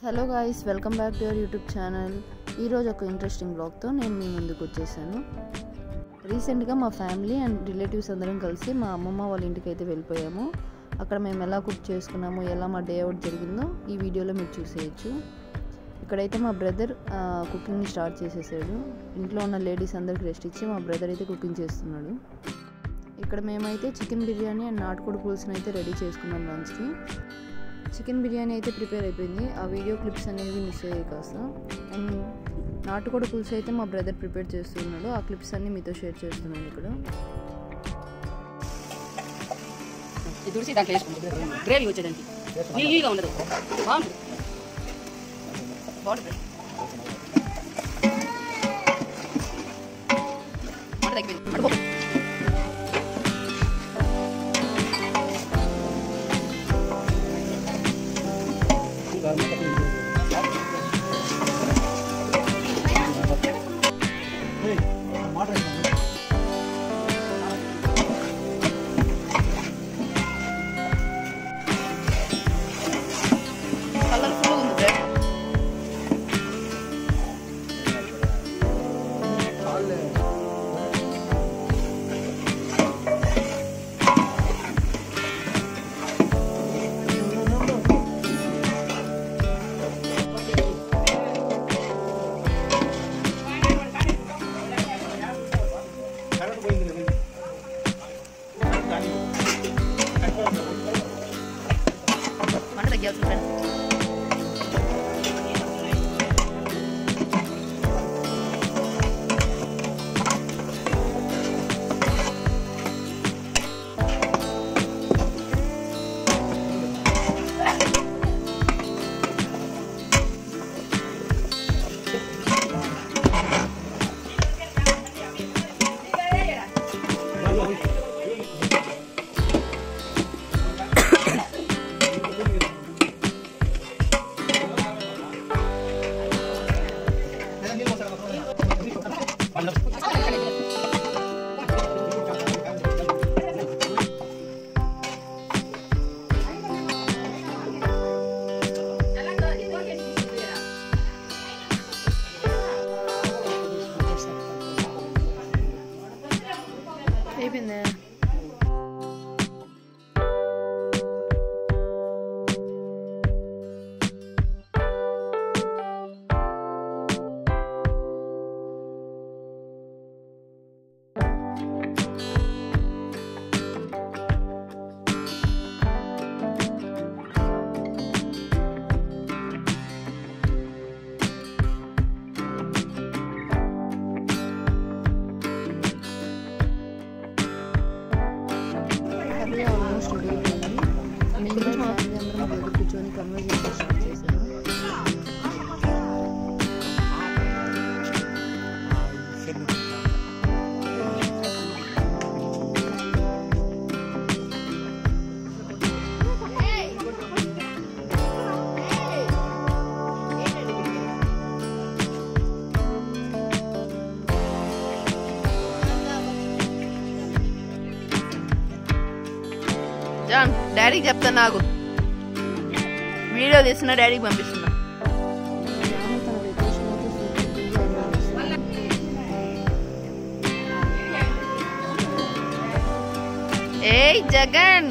Hello guys, welcome back to your YouTube channel. ఈరోజు ఒక interesting బ్లాగ్తో నేను మీ ముందుకు వచ్చేసాను. రీసెంట్గా మా ఫ్యామిలీ అండ్ రిలేటివ్స్ అందరం కలిసి మా అమ్మమ్మ వాళ్ళ ఇంటికి అయితే వెళ్ళిపోయాము. అక్కడ మేము ఎలా కుక్ చేసుకున్నాము, ఎలా మా డే అవుట్ జరిగిందో ఈ వీడియోలో మీరు చూసేయచ్చు. ఇక్కడైతే మా బ్రదర్ కుకింగ్ని స్టార్ట్ చేసేసాడు. ఇంట్లో ఉన్న లేడీస్ అందరికి రెస్ట్ ఇచ్చి మా బ్రదర్ అయితే కుకింగ్ చేస్తున్నాడు. ఇక్కడ మేమైతే చికెన్ బిర్యానీ అండ్ నాటుకోడి పులుసుని అయితే రెడీ చేసుకున్నాం లంచ్కి. చికెన్ బిర్యానీ అయితే ప్రిపేర్ అయిపోయింది. ఆ వీడియో క్లిప్స్ అనేవి మిస్ అయ్యాయి కాస్త. అండ్ నాటుకోడి పులుసు అయితే మా బ్రదర్ ప్రిపేర్ చేస్తున్నాడు. ఆ క్లిప్స్ అన్నీ మీతో షేర్ చేస్తున్నాను. ఇక్కడ తుడిసి దాంట్లో వేసుకుంటుంది గ్రేవీ వచ్చేదానికి నీగా ఉండదు, బాగుంటుంది. అయిపోయిందా? ఆల్మోస్ట్ రెడీ అయిపోయింది. మిగిలిన ఫ్యామిలీ అందరం బయట కూర్చొని కన్వర్జేషన్ స్టార్ట్ చేశాను. జాన్, డాడీకి చెప్తాను, నాకు వీడియో తీస్తున్నా, డాడీకి పంపిస్తున్నా. తన వెకేషన్ అయితే సూపర్ ఏయ్ జగన్,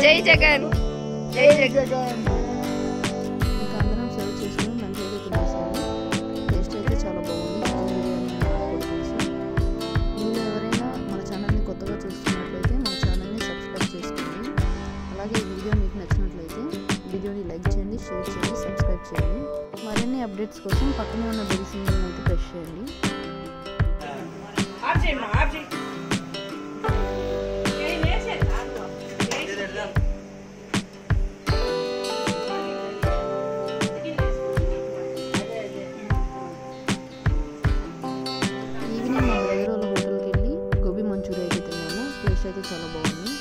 జై జగన్. జై జగన్, జై జగన్. ఇంకా అందరం సర్వ్ చేసుకుని లంచ్ అయితే తినేసాము. టేస్ట్ అయితే చాలా బాగుంది. చికెన్ బిర్యానీ నాటుకోడి పులుసు. మీరు ఎవరైనా మన ఛానల్ని కొత్తగా చూస్తున్నట్లయితే మన ఛానల్ని సబ్స్క్రైబ్ చేసుకోండి. అలాగే ఈ వీడియో మీకు నచ్చినట్లయితే వీడియోని లైక్ చేయండి, షేర్ చేయండి, సబ్స్క్రైబ్ చేయండి. మరిన్ని అప్డేట్స్ కోసం పక్కనే ఉన్న బెల్ సింబల్ అయితే ప్రెస్ చేయండి. ఈవినింగ్ మా బ్రదర్ వాళ్ళ హోటల్కి వెళ్ళి గోబీ మంచూరియా అయితే తిన్నాము. టేస్ట్ అయితే చాలా బాగుంది.